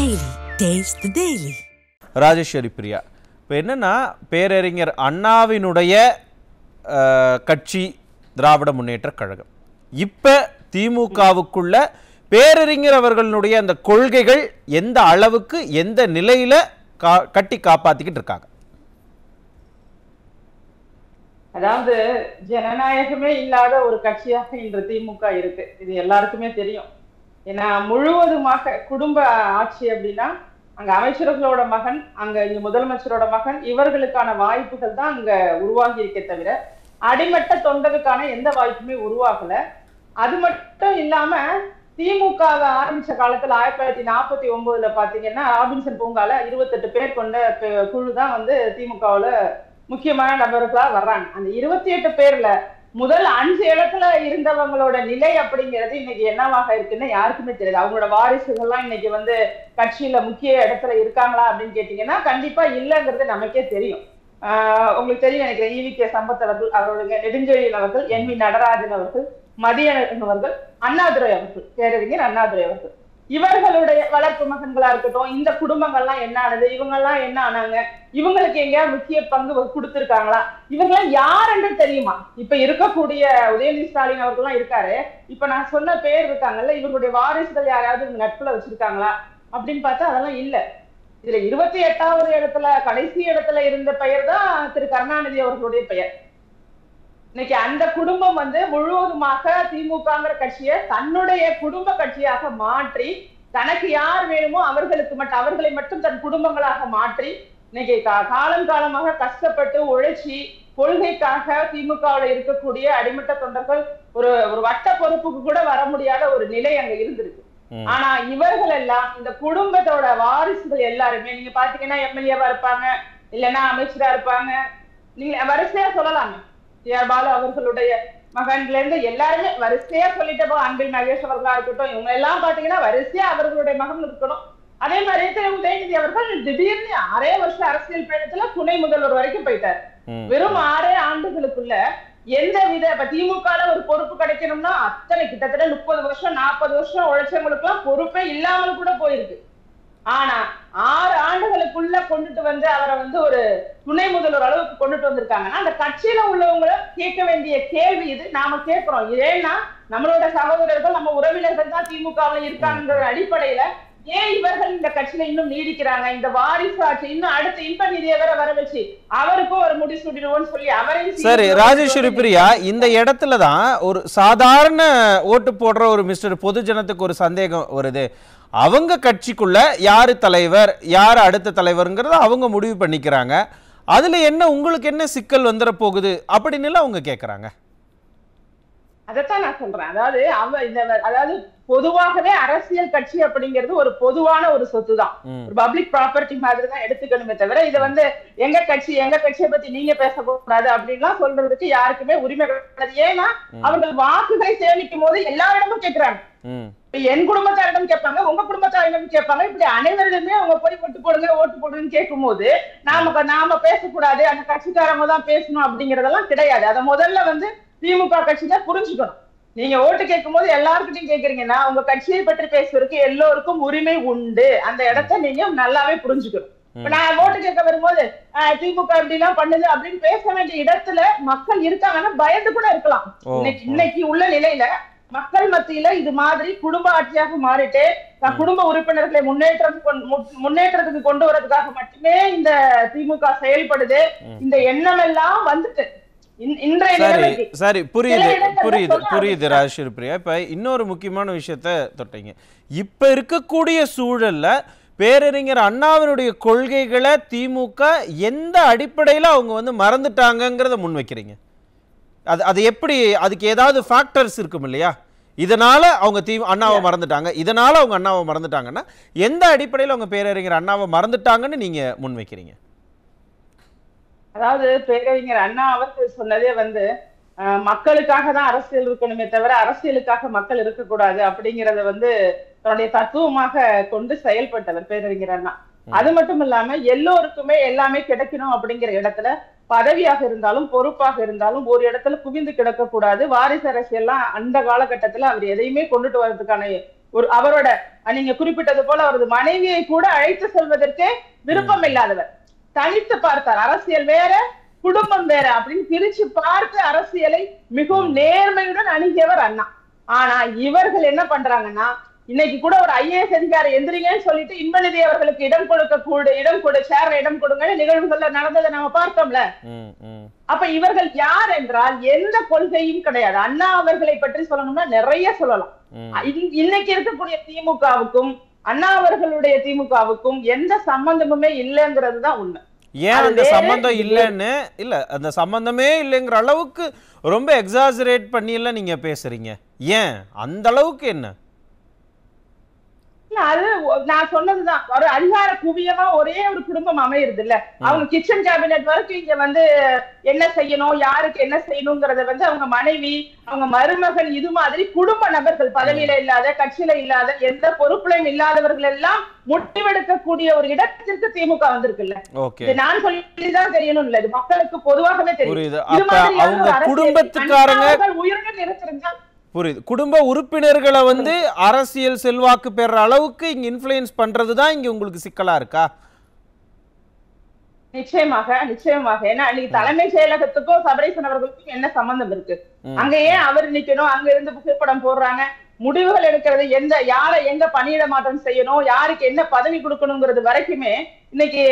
Daily. Taste the Daily. Rajeswari Priya, இப்போ என்னன்னா பேரறிஞர் அண்ணாவினுடைய கட்சி திராவிட முன்னேற்ற கழகம், இப்போ திமுகவுக்குள்ள பேரறிஞர் அவர்களுடைய அந்த கொள்கைகள் எந்த அளவுக்கு எந்த நிலையில கட்டி காப்பாத்திக்கிட்டு இருக்காங்க? அதாவது ஜனநாயகமே இல்லாத ஒரு கட்சியாக இன்று திமுக இருக்கு. இது எல்லாருக்குமே தெரியும். ஏன்னா முழுவதுமாக குடும்ப ஆட்சி அப்படின்னா அங்க அமைச்சர்களோட மகன், அங்க இங்க முதலமைச்சரோட மகன், இவர்களுக்கான வாய்ப்புகள் தான் அங்க உருவாகி இருக்க தவிர அடிமட்ட தொண்டருக்கான எந்த வாய்ப்புமே உருவாகல. அது மட்டும் இல்லாம திமுக ஆரம்பிச்ச காலத்துல 1949 பாத்தீங்கன்னா ராபின்சன் பூங்கால 28 பேர் கொண்ட குழு தான் திமுகவுல முக்கியமான நபர்களா வர்றாங்க. அந்த 28 பேர்ல முதல் 5 இடத்துல இருந்தவங்களோட நிலை அப்படிங்கிறது இன்னைக்கு என்னவாக இருக்குன்னு யாருக்குமே தெரியாது. அவங்களோட வாரிசுகள்லாம் இன்னைக்கு கட்சியில முக்கிய இடத்துல இருக்காங்களா அப்படின்னு கேட்டீங்கன்னா கண்டிப்பா இல்லைங்கிறது நமக்கே தெரியும். உங்களுக்கு தெரியும் நினைக்கிறேன். ஈவிகே சம்பத் அவர்கள், அவருடைய நெடுஞ்செழியன் அவர்கள், என் வி நடராஜன் அவர்கள், மதியழகன் அவர்கள், அண்ணாதுரை அவர்கள், பேரறிஞர் அண்ணாதுரை அவர்கள், இவர்களுடைய வளர்ப்பு மகன்களா இருக்கட்டும், இந்த குடும்பங்கள்லாம் என்ன ஆனது, இவங்கெல்லாம் என்ன ஆனாங்க, இவங்களுக்கு எங்கேயாவது முக்கிய பங்கு கொடுத்திருக்காங்களா, இவங்கெல்லாம் யாருன்னு தெரியுமா? இப்ப இருக்கக்கூடிய உதயநிதி ஸ்டாலின் அவர்கள்லாம் இருக்காரு, இப்ப நான் சொன்ன பேர் இருக்காங்கல்ல, இவர்களுடைய வாரிசுகள் யாராவது நட்புல வச்சிருக்காங்களா அப்படின்னு பார்த்தா அதெல்லாம் இல்ல. இதுல 28வது இடத்துல கடைசி இடத்துல இருந்த பெயர் தான் திரு கருணாநிதி அவர்களுடைய பெயர். இன்னைக்கு அந்த குடும்பம் முழுவதுமாக திமுகங்கிற கட்சியை தன்னுடைய குடும்ப கட்சியாக மாற்றி, தனக்கு யார் வேணுமோ அவர்களை மட்டும் தன் குடும்பங்களாக மாற்றி இன்னைக்கு காலம் காலமாக கஷ்டப்பட்டு உழைச்சி கொள்கைக்காக திமுகவில் இருக்கக்கூடிய அடிமட்ட தொண்டர்கள் ஒரு வட்ட பொறுப்புக்கு கூட வர முடியாத ஒரு நிலை அங்க இருந்திருக்கு. ஆனா இவர்கள் எல்லாம் இந்த குடும்பத்தோட வாரிசுகள் எல்லாருமே நீங்க பாத்தீங்கன்னா எம்எல்ஏவா இருப்பாங்க, இல்லைன்னா அமைச்சரா இருப்பாங்க, நீங்க வரிசையா சொல்லலாமே. பாலு அவர்களுடைய மகன்ல இருந்து எல்லாருமே வரிசையா சொல்லிட்டு அன்பில் மகேஷ் அவர்களா இருக்கட்டும், இவங்க எல்லாம் பாத்தீங்கன்னா வரிசையா அவர்களுடைய மகன் இருக்கணும். அதே மாதிரி உதயநிதி அவர்கள் திடீர்னு 6 வருஷ அரசியல் பயணத்துல துணை முதல்வர் வரைக்கும் போயிட்டார். வெறும் 6 ஆண்டுகளுக்குள்ள எந்த வித இப்ப திமுக ஒரு பொறுப்பு கிடைக்கணும்னா அத்தனை கிட்டத்தட்ட 30 வருஷம் 40 வருஷம் உழைச்சவங்களுக்கு எல்லாம் பொறுப்பே இல்லாமல் கூட போயிருக்கு. ஆனா 6 ஆண்டுகளுக்குள்ள கொண்டுட்டு அவரை ஒரு துணை முதல்வர் அளவுக்கு கொண்டுட்டு வந்திருக்காங்கன்னா அந்த கட்சியில உள்ளவங்கள கேட்க வேண்டிய கேள்வி இது நாம கேட்கிறோம். ஏன்னா நம்மளோட சகோதரர்கள், நம்ம உறவினர்கள் தான் திமுகவில் இருக்காங்கிற அடிப்படையில ஏன் இவர்கள் இந்த கட்சியில இன்னும் நீடிக்கிறாங்க? இந்த வாரிசு ஆட்சி இன்னும் அடுத்த இன்ப நிதியை வர வச்சு அவருக்கும் ஒரு முடிசூடிடுவோம்னு சொல்லி அவரையும். சரி ராஜேஸ்வரி பிரியா, இந்த இடத்துலதான் ஒரு சாதாரண ஓட்டு போடுற ஒரு மிஸ்டர் பொதுஜனத்துக்கு ஒரு சந்தேகம் வருது. அவங்க கட்சிக்குள்ள யாரு தலைவர், யாரு அடுத்த தலைவர்ங்கிறத அவங்க முடிவு பண்ணிக்கிறாங்க. அதுல என்ன உங்களுக்கு என்ன சிக்கல் வந்துட போகுது அப்படின்னு அவங்க கேட்கறாங்க. அதைத்தான் நான் சொல்றேன். அதாவது பொதுவாகவே அரசியல் கட்சி அப்படிங்கிறது ஒரு பொதுவான ஒரு சொத்து தான், ஒரு பப்ளிக் ப்ராப்பர்ட்டி மாதிரி தான் எடுத்துக்கணுமே தவிர இது எங்க கட்சியை பத்தி நீங்க பேசக்கூடாது அப்படின்லாம் சொல்றதுக்கு யாருக்குமே உரிமை கிடையாது. ஏன்னா அவர்கள் வாக்குகளை சேமிக்கும் போது எல்லா இடமும் கேட்கிறாங்க. என் குடும்பத்தாரிடம் கேட்பாங்க, உங்க குடும்பத்தாரிடம் கேட்பாங்க, இப்படி அனைவரிடமே அவங்க போய் ஓட்டு போடுங்கன்னு கேட்கும் போது நாம பேசக்கூடாது, அந்த கட்சிக்காரங்க தான் பேசணும் அப்படிங்கறதெல்லாம் கிடையாது. அதை முதல்ல திமுக கட்சியில புரிஞ்சுக்கணும். நீங்க ஓட்டு கேட்கும் போது எல்லாருக்கிட்டையும் கேட்கறீங்கன்னா உங்க கட்சியை பற்றி பேசுறதுக்கு எல்லோருக்கும் உரிமை உண்டு. அந்த இடத்த நீங்க நல்லாவே புரிஞ்சுக்கணும். இப்ப நான் ஓட்டு கேட்க வரும்போது திமுக இப்படி எல்லாம் பண்ணுது அப்படின்னு பேச வேண்டிய இடத்துல மக்கள் இருக்காங்கன்னா பயந்து கூட இருக்கலாம். இன்னைக்கு உள்ள நிலையில மக்கள் மத்தியில இது மாதிரி குடும்ப ஆட்சியாக மாறிட்டு குடும்ப உறுப்பினர்களை முன்னேற்றத்துக்கு கொண்டு வரதுக்காக மட்டுமே இந்த திமுக செயல்படுது. இந்த எண்ணம் எல்லாம் வந்துட்டு சரி, புரியுது ராஜேஸ்வரி பிரியா. இப்ப இன்னொரு முக்கியமான விஷயத்த தொட்டீங்க. இப்ப இருக்கக்கூடிய சூழல்ல பேரறிஞர் அண்ணாவினுடைய கொள்கைகளை திமுக எந்த அடிப்படையில அவங்க மறந்துட்டாங்கிறத முன்வைக்கிறீங்க. அது எப்படி? அதுக்கு ஏதாவது ஃபேக்டர்ஸ் இருக்கும் இல்லையா? இதனால அவங்க அண்ணாவை மறந்துட்டாங்க, இதனால அவங்க அண்ணாவை மறந்துட்டாங்கன்னா எந்த அடிப்படையில் அவங்க பேரறிஞர் அண்ணாவை மறந்துட்டாங்கன்னு நீங்க முன்வைக்கிறீங்க? அதாவது பேரறிஞர் அண்ணா அவர்கள் சொன்னதே மக்களுக்காக தான் அரசியல் இருக்கணுமே தவிர அரசியலுக்காக மக்கள் இருக்கக்கூடாது அப்படிங்கறத தன்னுடைய தத்துவமாக கொண்டு செயல்பட்டவர் பேரறிஞர் அண்ணா. அது மட்டும் இல்லாம எல்லோருக்குமே எல்லாமே கிடைக்கணும் அப்படிங்கிற இடத்துல பதவியாக இருந்தாலும் பொறுப்பாக இருந்தாலும் ஒரு இடத்துல குவிந்து கிடக்க கூடாது. வாரிசு அரசியல்லாம் அந்த காலகட்டத்துல அவர் எதையுமே கொண்டுட்டு வர்றதுக்கான அவரோட நீங்க குறிப்பிட்டது போல அவரது மனைவியை கூட அழைத்து செல்வதற்கு விருப்பம் இல்லாதவர். தனித்து பார்த்தார். அரசியல் வேற குடும்பம் வேற அப்படின்னு பிரிச்சு பார்த்து அரசியலை மிகவும் நேர்மையுடன் அணுகியவர் அண்ணா. ஆனா இவர்கள் என்ன பண்றாங்கன்னா, இன்னைக்கு கூட ஒரு IAS அதிகாரி எந்திரிங்கன்னு சொல்லிட்டு இன்பநிதி அவர்களுக்கு இடம் கொடு சேர்ல இடம் கொடுங்க நிகழ்வுகள்ல நடந்ததை நம்ம பார்த்தோம்ல. அப்ப இவர்கள் யார் என்றால் எந்த கொள்கையும் கிடையாது. அண்ணா அவர்களை பற்றி சொல்லணும்னா நிறைய சொல்லலாம். இன்னைக்கு இருக்கக்கூடிய திமுகவுக்கும் அண்ணா அவர்களுடைய திமுகவுக்கும் எந்த சம்பந்தமுமே இல்லைங்கிறது தான் உண்மை. ஏன் அந்த சம்பந்தம் இல்லைன்னு அந்த சம்பந்தமே இல்லைங்கிற அளவுக்கு ரொம்ப எக்ஸாஜரேட் பண்ணி எல்லாம் நீங்க பேசுறீங்க. ஏன் அந்த அளவுக்கு என்ன? அது நான் சொன்னதுதான், ஒரு அதிகார குவியமா ஒரே ஒரு குடும்பம் அமையுது இல்ல. அவங்க கிச்சன் கேபினெட் வரைக்கும் இங்க வந்து என்ன செய்யணும், யாருக்கு என்ன செய்யணுங்கிறத வந்து அவங்க மனைவி, அவங்க மருமகன், இது மாதிரி குடும்ப நபர்கள், பதவியில இல்லாத, கட்சியில இல்லாத, எந்த பொறுப்புலையும் இல்லாதவர்கள் எல்லாம் முடிவெடுக்கக்கூடிய ஒரு இடத்திற்கு திமுக வந்திருக்குல்ல. இது நான் சொல்லிதான் தெரியணும் இல்ல, இது மக்களுக்கு பொதுவாகவே தெரியும். அவங்க குடும்பத்துக்காரங்க உயிருடன் இருந்திருந்தால் புரியுது. குடும்ப உறுப்பினர்களை வந்து அரசியல் செல்வாக்கு பெற அளவுக்கு இங்க இன்ஃப்ளூயன்ஸ் பண்றதுதான் இங்க உங்களுக்கு சிக்கலா இருக்கா? நிச்சயமாக நிச்சயமாக. ஏன்னா அன்னைக்கு தலைமை செயலகத்துக்கும் சபரீசன் அவர்களுக்கும் என்ன சம்பந்தம் இருக்கு? அங்க ஏன் அவர் நிக்கணும்? அங்க இருந்து புகைப்படம் போடுறாங்க. முடிவுகள் எடுக்கிறது, யாரை எங்க பணியிட மாற்றம் செய்யணும், யாருக்கு என்ன பதவி கொடுக்கணுங்கிறது வரைக்குமே இன்னைக்கு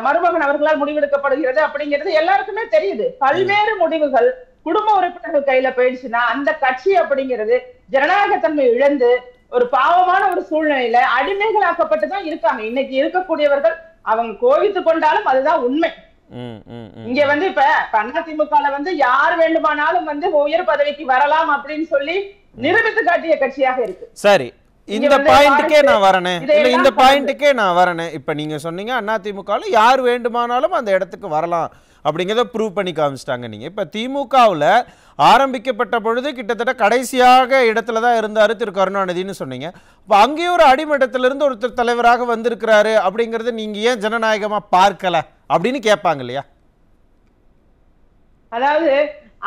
மருமகன் அவர்களால் முடிவெடுக்கப்படுகிறது அப்படிங்கிறது எல்லாருக்குமே தெரியுது. பல்வேறு முடிவுகள் குடும்ப உறுப்பினர்கள் கையில போயிடுச்சுன்னா அந்த கட்சி அப்படிங்கிறது ஜனநாயகத்தன்மை இழந்து ஒரு பாவமான ஒரு சூழ்நிலையில அடிமைகளாக்கப்பட்டுதான் இருக்காங்க. இன்னைக்கு இருக்கக்கூடியவர்கள் அவங்க கோவித்து கொண்டாலும் அதுதான் உண்மை. இங்க வந்து இப்ப அதிமுகல வந்து யார் வேண்டுமானாலும் வந்து உயர் பதவிக்கு வரலாம் அப்படின்னு சொல்லி நிரூபித்து காட்டிய கட்சியாக இருக்கு. சரி, இந்த பாயிண்ட்டுக்கே நான் வரேன். இப்ப நீங்க சொன்னீங்க அதிமுகல யார் வேண்டுமானாலும் அந்த இடத்துக்கு வரலாம் அப்படிங்கிறத ப்ரூவ் பண்ணி காமிச்சிட்டாங்க. நீங்க இப்ப திமுகவுல ஆரம்பிக்கப்பட்ட பொழுது கிட்டத்தட்ட கடைசியாக இடத்துல தான் இருந்தாரு திரு கருணாநிதினு சொன்னீங்க. அப்ப அங்கேயும் ஒரு அடிமட்டத்திலிருந்து ஒருத்தர் தலைவராக வந்திருக்கிறாரு அப்படிங்கறத நீங்க ஏன் ஜனநாயகமா பார்க்கல அப்படின்னு கேட்பாங்க இல்லையா? அதாவது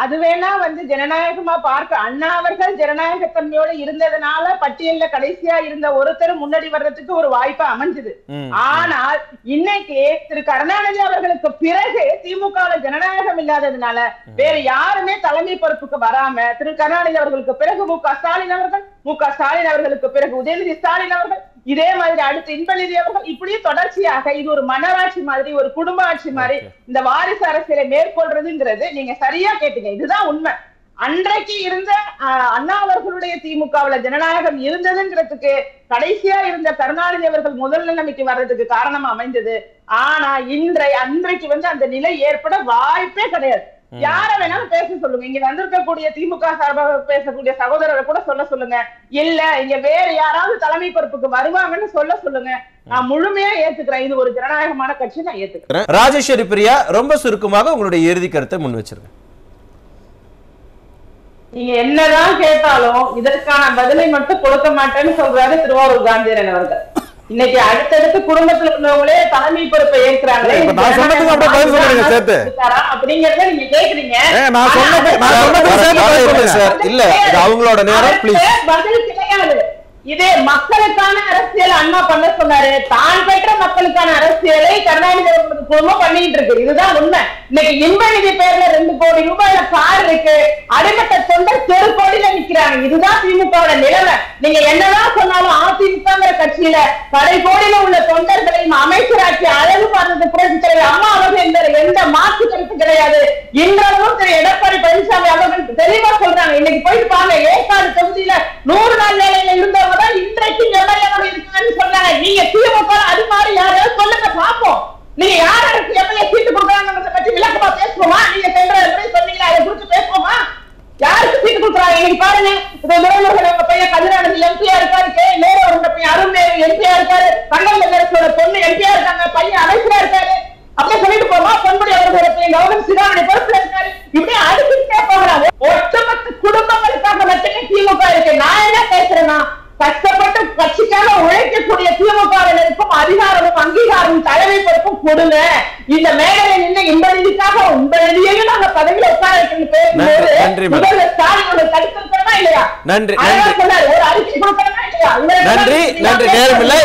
அது வேணா வந்து ஜனநாயகமா பார்க்க, அண்ணா அவர்கள் ஜனநாயகத்தன்மையோட இருந்ததுனால பட்டியல்ல கடைசியா இருந்த ஒருத்தர் முன்னாடி வர்றதுக்கு ஒரு வாய்ப்பா அமைஞ்சது. ஆனால் இன்னைக்கு திரு கருணாநிதி அவர்களுக்கு பிறகு திமுக ஜனநாயகம் இல்லாததுனால வேற யாருமே தலைமை பொறுப்புக்கு வராம திரு கருணாநிதி அவர்களுக்கு பிறகு மு.க. ஸ்டாலின் அவர்களுக்கு பிறகு உதயநிதி ஸ்டாலின் அவர்கள், இதே மாதிரி அடுத்து இன்பநிதி அவர்கள், இப்படியே தொடர்ச்சியாக இது ஒரு மன்னராட்சி மாதிரி, ஒரு குடும்ப ஆட்சி மாதிரி இந்த வாரிசு அரசியலை மேற்கொள்றதுங்கிறது நீங்க சரியா கேட்டீங்க. இதுதான் உண்மை. அன்றைக்கு இருந்த அண்ணா அவர்களுடைய திமுகவுல ஜனநாயகம் இருந்ததுங்கிறதுக்கு கடைசியா இருந்த கருணாநிதி அவர்கள் முதல் நிலைமைக்கு வர்றதுக்கு காரணமா அமைந்தது. ஆனா அன்றைக்கு வந்து அந்த நிலை ஏற்பட வாய்ப்பே கிடையாது. யார வேணாலும் பேச சொல்லுங்க, இங்க வந்திருக்கக்கூடிய திமுக சார்பாக பேசக்கூடிய சகோதரரை கூட சொல்ல சொல்லுங்க, இல்ல இங்க வேற யாராவது தலைமை பொறுப்புக்கு வருவாங்கன்னு சொல்ல சொல்லுங்க, நான் முழுமையா ஏத்துக்கிறேன். இது ஒரு ஜனநாயகமான கட்சி, நான் ஏத்துக்கிறேன். ராஜேஸ்வரி பிரியா, ரொம்ப சுருக்கமாக உங்களுடைய இறுதி கருத்தை முன் வச்சிருங்க. நீங்க என்னதான் கேட்டாலும் இதற்கான பதிலை மட்டும் கொடுக்க மாட்டேன்னு சொல்றாரு திருவாரூர் காந்தியரன் அவர்கள். இன்னைக்கு அடுத்தடுத்து குடும்பத்துல உள்ளவங்களே தலைமை பொறுப்பை ஏற்கிறாங்களே அப்படிங்கறத நீங்க கேக்குறீங்க. இல்ல அவங்களோட நேரம் பதில் கிடையாது. இதே மக்களுக்கான அரசியல் அண்ணா பண்ண சொன்னாரு, தான் பெற்ற மக்களுக்கான அரசியலை கருணாநிதி குடும்பம் பண்ணிட்டு இருக்கு. இதுதான் உண்மை. இன்னைக்கு இன்பநிதி பேர்ல 2 கோடி ரூபாயில கார் இருக்கு, அடிமட்ட தொண்டர் தெரு கோடியில நிக்கிறாங்க. இதுதான் திமுகவோட நிலைமை. நீங்க என்னதான் சொன்னாலும் அதிமுக கட்சியில கடை கோடியில உள்ள தொண்டர்களையும் அமைச்சராட்சி அழகு பார்த்தது புரட்சி தலைவர் அம்மா அவர்கள் என்ற எந்த மாற்று கருத்து கிடையாது. இன்றளவும் திரு எடப்பாடி பழனிசாமி அவர்கள் தெளிவா சொல்றாங்க. இன்னைக்கு போயிட்டு பாருங்க, ஏற்காடு தொகுதியில 100 நாள் வேலையில இருந்தவங்க இன்றைக்கு எம்எல்ஏவாக இருக்காங்கன்னு சொல்றாங்க. நீங்க திமுக அது மாதிரி யாராவது சொல்லுங்க பாப்போம். நீங்க யாருக்கு எம்எல்ஏ சீட்டு கொடுக்குறாங்க பத்தி விளக்கமா பேசுவோமா? நீங்க சொன்னீங்களா, அதை குறித்து பேசுவோமா? யாருக்கு சீட்டு கொடுக்குறாங்க இன்னைக்கு பாருங்க. உங்க பையன் கதிரானது எம்பியா இருக்காரு, நேரு அவரோட பையன் அருண் எம்பியா இருக்காரு, கண்ணந்தரசோட பொண்ணு எம்பியா இருக்காங்க, பையன் அமைச்சரா இருக்காரு. அப்படியே சொல்லிட்டு போமா, பொன்முடி அவர்களோட பையன் கவர்னர் சிவாமணி பொறுப்புல இருக்காரு. இப்படியே அடுக்கிட்டே போகிறாங்க. ஒட்டுமொத்த குடும்பங்களுக்காக மட்டுமே திமுக இருக்கு. நான் என்ன பேசுறேன்னா, கஷ்டப்பட்டு கட்சிக்காக உழைக்கக்கூடிய திமுகவினருக்கும் அதிகாரமும் அங்கீகாரமும் தலைமை பொறுப்பும் கொடுங்க. இந்த மேடையில நின்று இந்த நிதிக்காக உங்க நிதியையும் நாங்க பதவியில உட்கார வைக்கணும் பேசும்போது முதல்வர் ஸ்டாலினோட தடுத்திருக்கிறோமா இல்லையா? நன்றி ஒரு அறிக்கை கொடுக்கணுமா இல்லையா? நன்றி. நேரமில்லை.